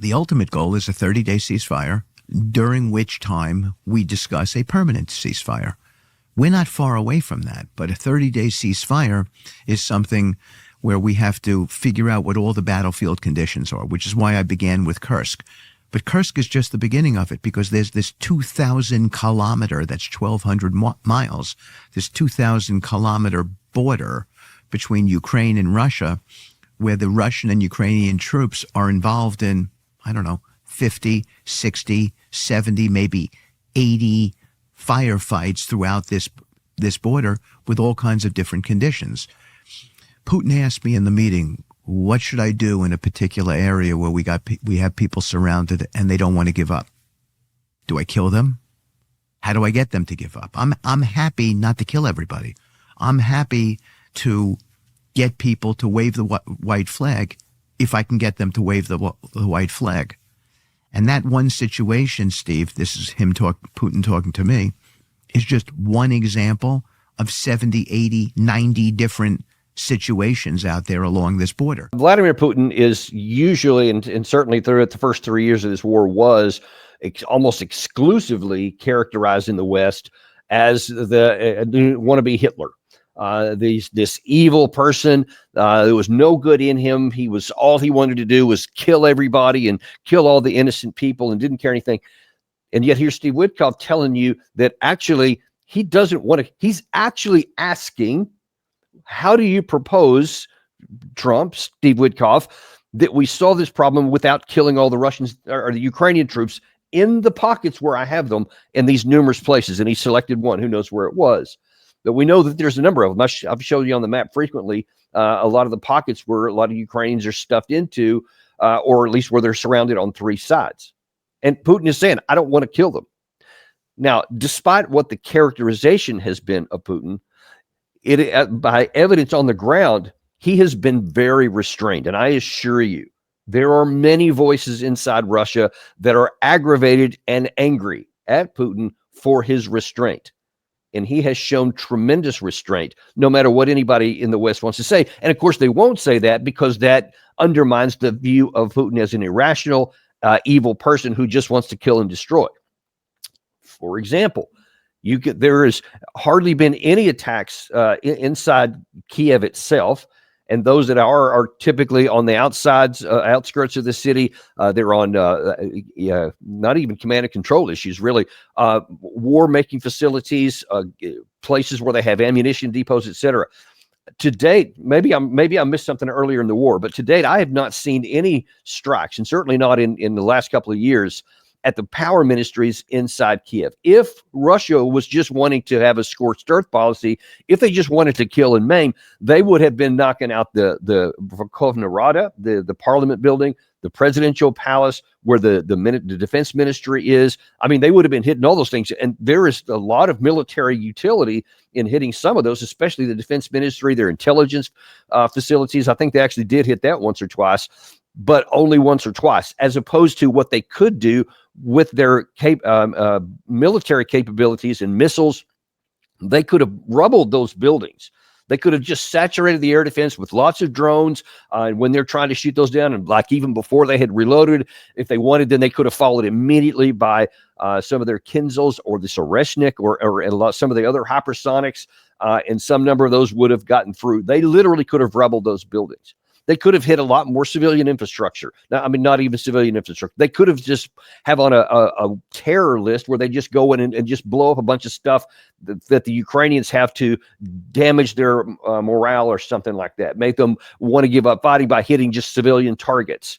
The ultimate goal is a 30-day ceasefire, during which time we discuss a permanent ceasefire. We're not far away from that, but a 30-day ceasefire is something where we have to figure out what all the battlefield conditions are, which is why I began with Kursk. But Kursk is just the beginning of it, because there's this 2,000-kilometer, that's 1,200 miles, this 2,000-kilometer border between Ukraine and Russia, where the Russian and Ukrainian troops are involved in, 50, 60, 70, maybe 80 firefights throughout this border with all kinds of different conditions. Putin asked me in the meeting, what should I do in a particular area where we have people surrounded and they don't want to give up? Do I kill them? How do I get them to give up? I'm happy not to kill everybody. I'm happy to get people to wave the white flag if I can get them to wave the white flag. And that one situation, Steve, this is Putin talking to me, is just one example of 70, 80, 90 different situations out there along this border. Vladimir Putin is usually, and certainly throughout the first 3 years of this war, was almost exclusively characterized in the West as the wannabe Hitler. This evil person, there was no good in him. All he wanted to do was kill everybody and kill all the innocent people and didn't care anything. And yet here's Steve Witkoff telling you that actually he doesn't want to. He's actually asking, how do you propose, Trump, Steve Witkoff, that we solve this problem without killing all the Russians or the Ukrainian troops in the pockets where I have them in these numerous places? And he selected one. Who knows where it was? But we know that there's a number of them. I've showed you on the map frequently a lot of the pockets where a lot of Ukrainians are stuffed into, or at least where they're surrounded on three sides. And Putin is saying, I don't want to kill them. Now, despite what the characterization has been of Putin, by evidence on the ground, he has been very restrained. And I assure you, there are many voices inside Russia that are aggravated and angry at Putin for his restraint. And he has shown tremendous restraint, no matter what anybody in the West wants to say. And of course, they won't say that because that undermines the view of Putin as an irrational, evil person who just wants to kill and destroy. For example, there has hardly been any attacks inside Kyiv itself. And those that are typically on the outskirts of the city. They're on not even command and control issues, really. War-making facilities, places where they have ammunition depots, etc. To date, maybe I missed something earlier in the war, but to date, I have not seen any strikes, and certainly not in the last couple of years, at the power ministries inside Kyiv. If Russia was just wanting to have a scorched earth policy, if they just wanted to kill and maim, they would have been knocking out the Verkhovna Rada, the parliament building, the presidential palace, where the defense ministry is. I mean, they would have been hitting all those things. And there is a lot of military utility in hitting some of those, especially the defense ministry, their intelligence facilities. I think they actually did hit that once or twice, but only once or twice, as opposed to what they could do with their military capabilities and missiles. They could have rubbled those buildings. They could have just saturated the air defense with lots of drones when they're trying to shoot those down. And like even before they had reloaded, if they wanted, then they could have followed immediately by some of their Kinzels or the Soreshnik or some of the other hypersonics. And some number of those would have gotten through. They literally could have rubbled those buildings. They could have hit a lot more civilian infrastructure. Now, I mean, not even civilian infrastructure. They could have just have on a terror list where they just go in and just blow up a bunch of stuff that the Ukrainians have to damage their morale or something like that, make them want to give up fighting by hitting just civilian targets.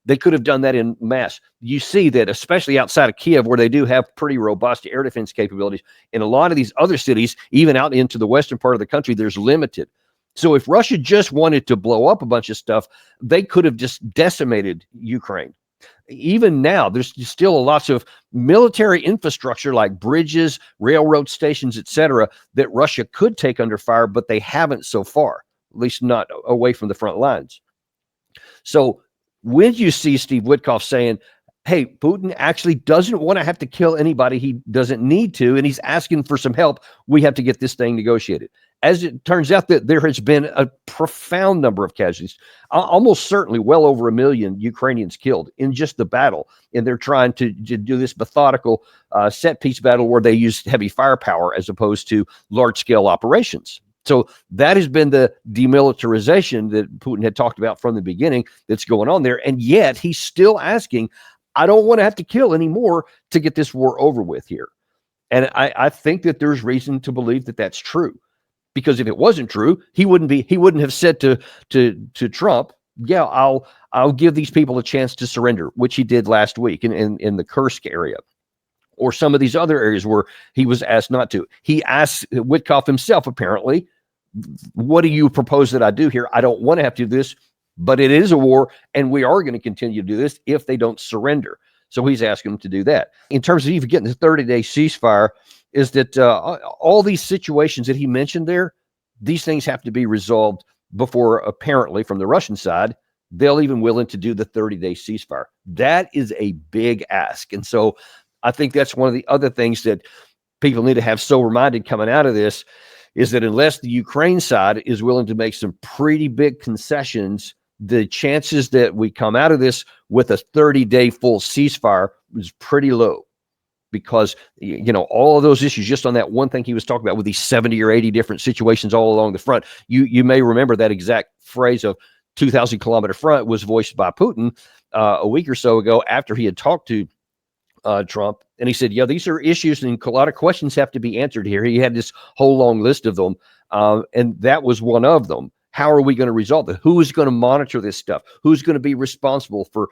They could have done that in mass. You see that, especially outside of Kyiv, where they do have pretty robust air defense capabilities. In a lot of these other cities, even out into the western part of the country, there's limited. So if Russia just wanted to blow up a bunch of stuff, they could have just decimated Ukraine. Even now, there's still lots of military infrastructure like bridges, railroad stations, etc., that Russia could take under fire, but they haven't so far, at least not away from the front lines. So when you see Steve Witkoff saying, hey, Putin actually doesn't want to have to kill anybody he doesn't need to, and he's asking for some help. We have to get this thing negotiated. As it turns out, that there has been a profound number of casualties, almost certainly well over 1 million Ukrainians killed in just the battle. And they're trying to do this methodical set piece battle where they use heavy firepower as opposed to large scale operations. So that has been the demilitarization that Putin had talked about from the beginning that's going on there. And yet he's still asking, I don't want to have to kill anymore to get this war over with here. And I think that there's reason to believe that that's true. Because if it wasn't true, he wouldn't have said to Trump, yeah, I'll give these people a chance to surrender, which he did last week in the Kursk area, or some of these other areas where he was asked not to. He asked Witkoff himself, apparently, what do you propose that I do here? I don't want to have to do this, but it is a war, and we are going to continue to do this if they don't surrender. So he's asking them to do that. In terms of even getting the 30-day ceasefire, is that all these situations that he mentioned there, these things have to be resolved before, apparently, from the Russian side, they'll even willing to do the 30-day ceasefire. That is a big ask. And so I think that's one of the other things that people need to have sober-minded coming out of this, is that unless the Ukraine side is willing to make some pretty big concessions, the chances that we come out of this with a 30-day full ceasefire is pretty low. Because, all of those issues, just on that one thing he was talking about with these 70 or 80 different situations all along the front, you may remember that exact phrase of 2,000-kilometer front was voiced by Putin a week or so ago after he had talked to Trump. And he said, yeah, these are issues and a lot of questions have to be answered here. He had this whole long list of them. And that was one of them. How are we going to resolve it? Who is going to monitor this stuff? Who's going to be responsible for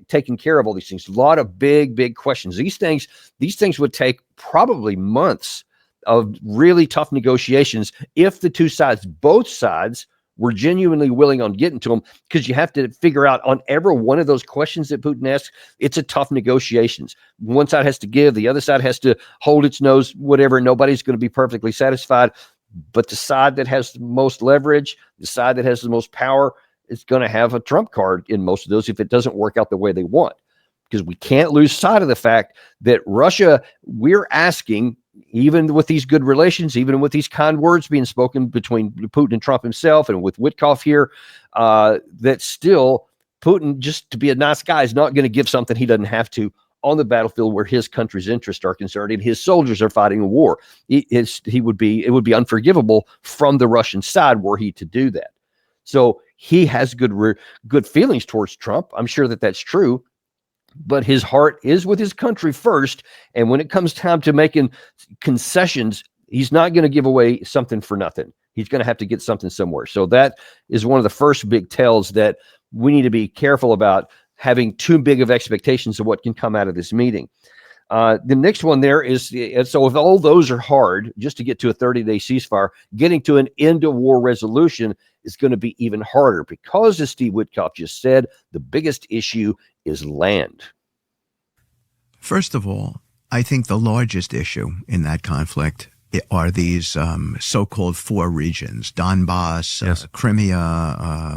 taking care of all these things? A lot of big questions. These things would take probably months of really tough negotiations if the both sides were genuinely willing on getting to them, because you have to figure out on every one of those questions that Putin asks, it's a tough negotiations. One side has to give, the other side has to hold its nose, whatever. Nobody's going to be perfectly satisfied. But the side that has the most leverage, the side that has the most power, is going to have a trump card in most of those if it doesn't work out the way they want. Because we can't lose sight of the fact that Russia, we're asking, even with these good relations, even with these kind words being spoken between Putin and Trump himself and with Witkoff here, that still Putin, just to be a nice guy, is not going to give something he doesn't have to on the battlefield where his country's interests are concerned and his soldiers are fighting a war. It would be unforgivable from the Russian side were he to do that. So he has good feelings towards Trump. I'm sure that that's true, but his heart is with his country first. And when it comes time to making concessions, he's not going to give away something for nothing. He's going to have to get something somewhere. So that is one of the first big tells that we need to be careful about having too big of expectations of what can come out of this meeting. The next one there is, so if all those are hard, just to get to a 30-day ceasefire, getting to an end-of-war resolution is going to be even harder because, as Steve Witkoff just said, the biggest issue is land. First of all, I think the largest issue in that conflict are these so-called four regions: Donbass, Yes. Crimea,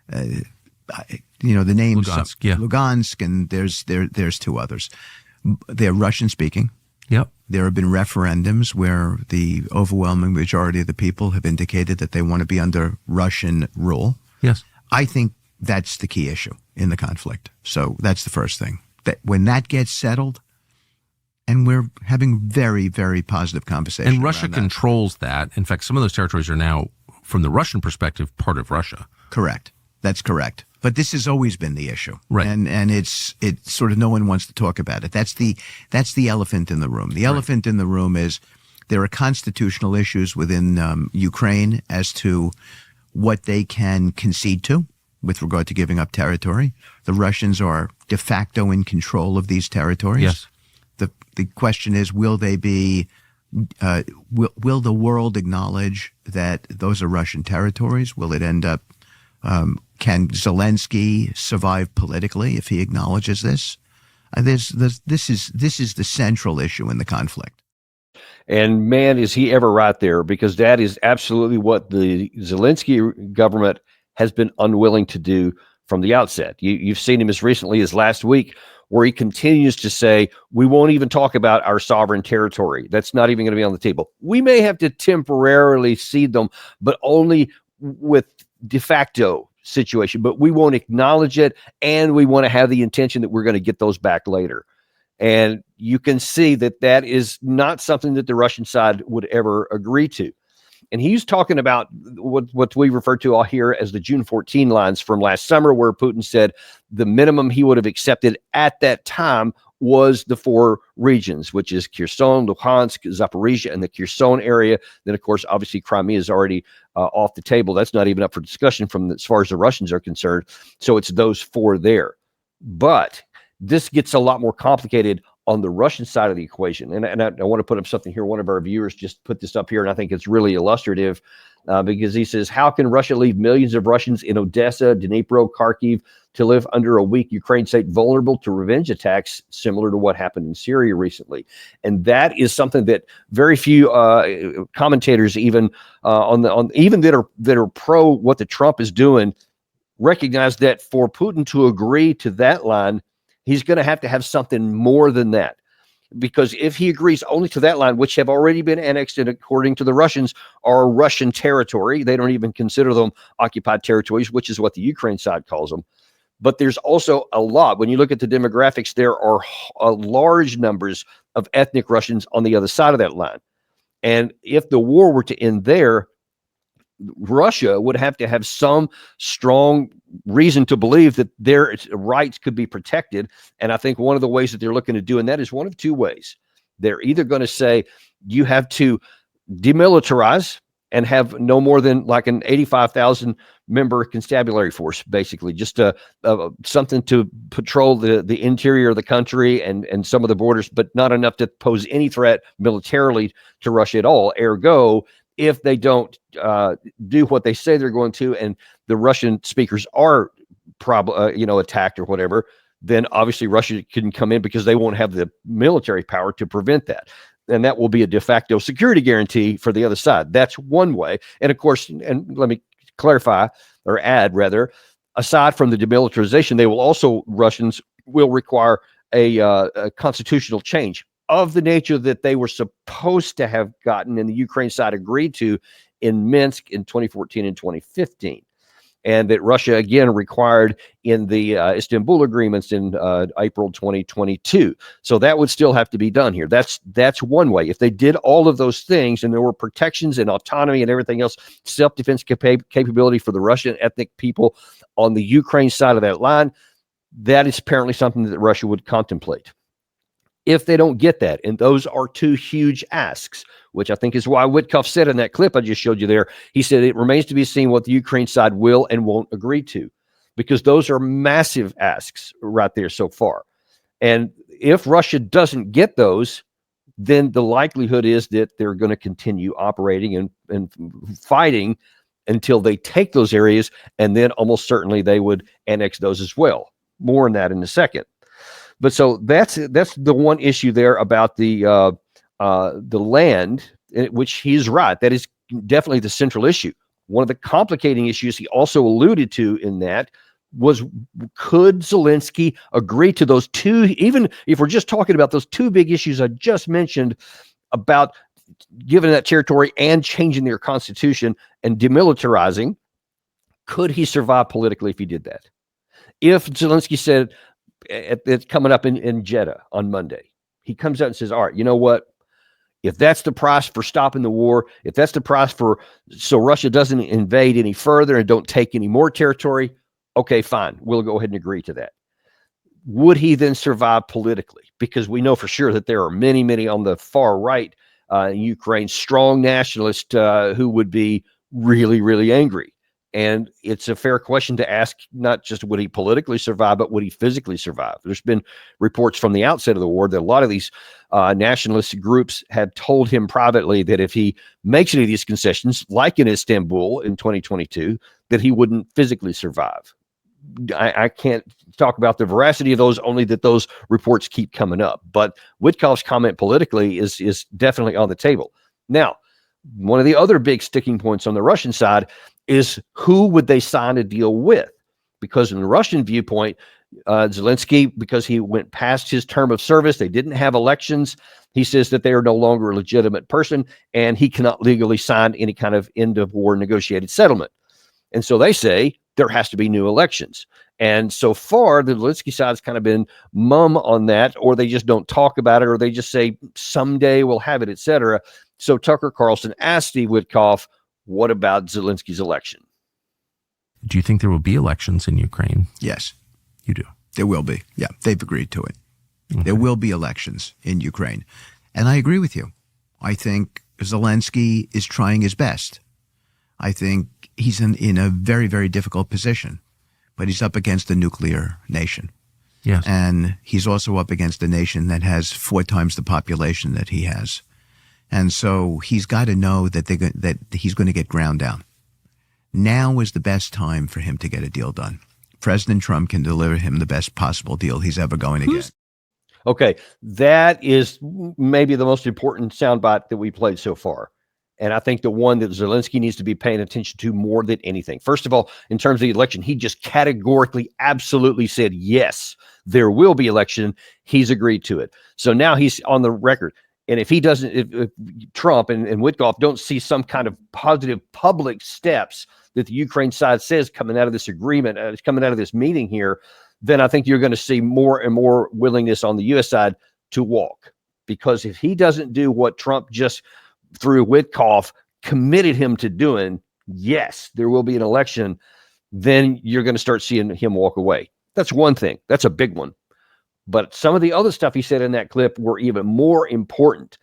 the names Lugansk, and there's two others. They're Russian speaking. Yep. There have been referendums where the overwhelming majority of the people have indicated that they want to be under Russian rule. Yes. I think that's the key issue in the conflict. So that's the first thing. That when that gets settled, and we're having very, very positive conversations. And Russia controls that. In fact, some of those territories are now, from the Russian perspective, part of Russia. Correct. That's correct. But this has always been the issue, right? And it's sort of no one wants to talk about it. That's the elephant in the room. The elephant in the room is there are constitutional issues within Ukraine as to what they can concede to with regard to giving up territory. The Russians are de facto in control of these territories. Yes. The question is, will they be? Will the world acknowledge that those are Russian territories? Will it end up? Can Zelensky survive politically if he acknowledges this? This is the central issue in the conflict. And man, is he ever right there, because that is absolutely what the Zelensky government has been unwilling to do from the outset. You've seen him as recently as last week where he continues to say, we won't even talk about our sovereign territory. That's not even going to be on the table. We may have to temporarily cede them, but only with de facto situation, but we won't acknowledge it. And we want to have the intention that we're going to get those back later. And you can see that that is not something that the Russian side would ever agree to. And he's talking about what we refer to all here as the June 14 lines from last summer, where Putin said the minimum he would have accepted at that time was the 4 regions, which is Kherson, Luhansk, Zaporizhia, and the Kherson area. Then, of course, obviously Crimea is already off the table. That's not even up for discussion from as far as the Russians are concerned. So it's those 4 there. But this gets a lot more complicated on the Russian side of the equation. And I want to put up something here. One of our viewers just put this up here, and I think it's really illustrative because he says, how can Russia leave millions of Russians in Odessa, Dnipro, Kharkiv to live under a weak Ukraine state vulnerable to revenge attacks similar to what happened in Syria recently? And that is something that very few commentators, even even that are pro what the Trump is doing, recognize that for Putin to agree to that line, he's going to have something more than that. Because if he agrees only to that line, which have already been annexed, and according to the Russians, are Russian territory, they don't even consider them occupied territories, which is what the Ukraine side calls them. But there's also a lot. When you look at the demographics, there are large numbers of ethnic Russians on the other side of that line. And if the war were to end there, Russia would have to have some strong reason to believe that their rights could be protected. And I think one of the ways that they're looking to do, and that is one of 2 ways. They're either going to say you have to demilitarize and have no more than like an 85,000 member constabulary force, basically just something to patrol the interior of the country and some of the borders, but not enough to pose any threat militarily to Russia at all. Ergo, if they don't do what they say they're going to, and the Russian speakers are attacked or whatever, then obviously Russia can come in because they won't have the military power to prevent that. And that will be a de facto security guarantee for the other side. That's one way. And of course, and let me clarify or add rather, aside from the demilitarization, Russians will require a constitutional change of the nature that they were supposed to have gotten and the Ukraine side agreed to in Minsk in 2014 and 2015. And that Russia, again, required in the Istanbul agreements in April 2022. So that would still have to be done here. That's one way. If they did all of those things and there were protections and autonomy and everything else, self-defense capability for the Russian ethnic people on the Ukraine side of that line, that is apparently something that Russia would contemplate. If they don't get that, and those are 2 huge asks, which I think is why Witkoff said in that clip I just showed you there, he said it remains to be seen what the Ukraine side will and won't agree to, because those are massive asks right there so far. And if Russia doesn't get those, then the likelihood is that they're going to continue operating and fighting until they take those areas, and then almost certainly they would annex those as well. More on that in a second. But so that's the one issue there about the land, which he's right. That is definitely the central issue. One of the complicating issues he also alluded to in that was, could Zelensky agree to those 2, even if we're just talking about those 2 big issues I just mentioned about giving that territory and changing their constitution and demilitarizing, could he survive politically if he did that? If Zelensky said, it's coming up in Jeddah on Monday, he comes out and says, all right, you know what? If that's the price for stopping the war, if that's the price so Russia doesn't invade any further and don't take any more territory, okay, fine. We'll go ahead and agree to that. Would he then survive politically? Because we know for sure that there are many, many on the far right in Ukraine, strong nationalists who would be really, really angry. And it's a fair question to ask, not just would he politically survive, but would he physically survive? There's been reports from the outset of the war that a lot of these nationalist groups had told him privately that if he makes any of these concessions, like in Istanbul in 2022, that he wouldn't physically survive. I can't talk about the veracity of those, only that those reports keep coming up. But Witkoff's comment politically is definitely on the table. Now, one of the other big sticking points on the Russian side is, who would they sign a deal with? Because in the Russian viewpoint, Zelensky, because he went past his term of service, they didn't have elections. He says that they are no longer a legitimate person, and he cannot legally sign any kind of end of war negotiated settlement. And so they say there has to be new elections. And so far, the Zelensky side's kind of been mum on that, or they just don't talk about it, or they just say someday we'll have it, etc. So Tucker Carlson asked Steve Witkoff, what about Zelensky's election? Do you think there will be elections in Ukraine? Yes. You do? There will be. Yeah, they've agreed to it. Okay. There will be elections in Ukraine. And I agree with you. I think Zelensky is trying his best. I think he's in a very, very difficult position, but he's up against a nuclear nation. Yes. And he's also up against a nation that has 4 times the population that he has. And so he's got to know that that he's going to get ground down. Now is the best time for him to get a deal done. President Trump can deliver him the best possible deal he's ever going to get. Okay, that is maybe the most important soundbite that we played so far. And I think the one that Zelensky needs to be paying attention to more than anything. First of all, in terms of the election, he just categorically, absolutely said, yes, there will be election. He's agreed to it. So now he's on the record. And if he doesn't, if Trump and Witkoff don't see some kind of positive public steps that the Ukraine side says coming out of this agreement, coming out of this meeting here, then I think you're going to see more and more willingness on the U.S. side to walk. Because if he doesn't do what Trump just through Witkoff committed him to doing, yes, there will be an election, then you're going to start seeing him walk away. That's one thing. That's a big one. But some of the other stuff he said in that clip were even more important,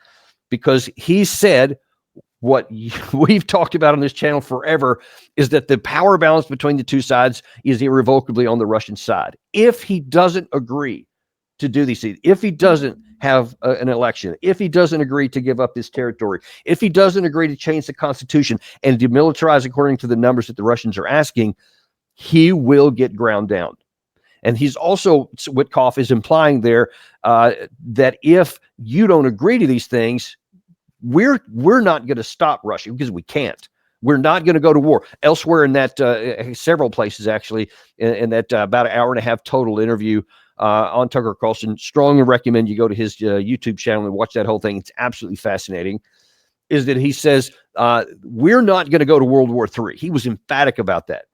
because he said what we've talked about on this channel forever is that the power balance between the two sides is irrevocably on the Russian side. If he doesn't agree to do these things, if he doesn't have an election, if he doesn't agree to give up this territory, if he doesn't agree to change the Constitution and demilitarize according to the numbers that the Russians are asking, he will get ground down. And he's also, Witkoff is implying there that if you don't agree to these things, we're not going to stop Russia, because we can't. We're not going to go to war. Elsewhere in that, several places actually, in that about an hour and a half total interview on Tucker Carlson, strongly recommend you go to his YouTube channel and watch that whole thing. It's absolutely fascinating. Is that he says, we're not going to go to World War III. He was emphatic about that.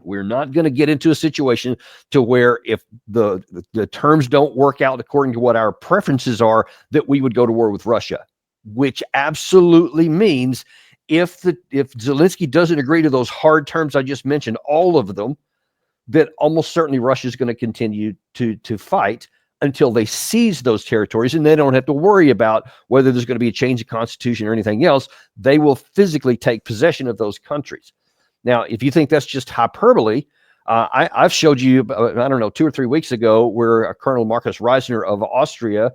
We're not going to get into a situation to where if the terms don't work out according to what our preferences are, that we would go to war with Russia, which absolutely means if Zelensky doesn't agree to those hard terms I just mentioned, all of them, that almost certainly Russia is going to continue to fight until they seize those territories, and they don't have to worry about whether there's going to be a change of constitution or anything else. They will physically take possession of those countries. Now, if you think that's just hyperbole, I've showed you, I don't know, 2 or 3 weeks ago, where Colonel Marcus Reisner of Austria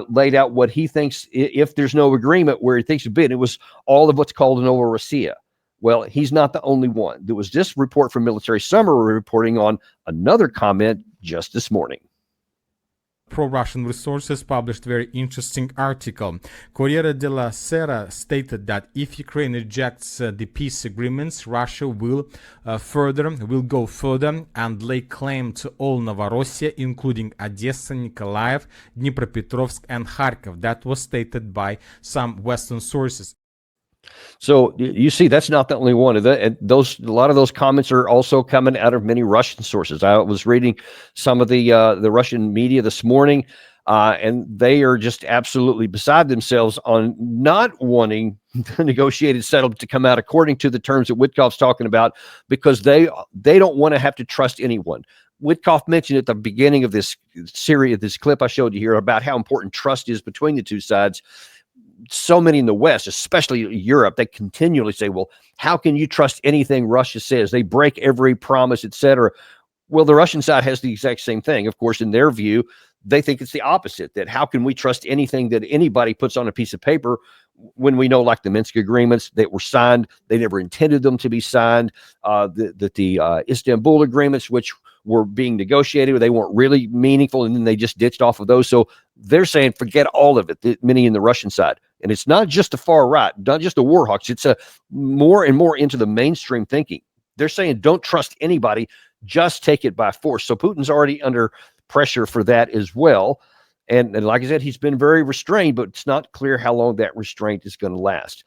laid out what he thinks, if there's no agreement, where he thinks it'd be. And it was all of what's called Novorossiya. Well, he's not the only one. There was this report from Military Summary reporting on another comment just this morning. Pro-Russian resources published very interesting article. Corriere della Sera stated that if Ukraine rejects the peace agreements, Russia will go further and lay claim to all Novorossiya, including Odessa, Nikolaev, Dnipropetrovsk, and Kharkov. That was stated by some Western sources. So you see, that's not the only one of that. And a lot of those comments are also coming out of many Russian sources. I was reading some of the Russian media this morning, and they are just absolutely beside themselves on not wanting the negotiated settlement to come out according to the terms that Witkoff's talking about, because they don't want to have to trust anyone. Witkoff mentioned at the beginning of this series, this clip I showed you here, about how important trust is between the two sides. So many in the West, especially Europe, they continually say, well, how can you trust anything Russia says? They break every promise, etc. Well, the Russian side has the exact same thing. Of course, in their view, they think it's the opposite, that how can we trust anything that anybody puts on a piece of paper when we know, like the Minsk agreements that were signed, they never intended them to be signed, the Istanbul agreements, which were being negotiated, they weren't really meaningful, and then they just ditched off of those. So they're saying, forget all of it, many in the Russian side. And it's not just the far right, not just the war hawks. It's more and more into the mainstream thinking. They're saying, don't trust anybody. just take it by force. So Putin's already under pressure for that as well. And like I said, he's been very restrained, but it's not clear how long that restraint is going to last.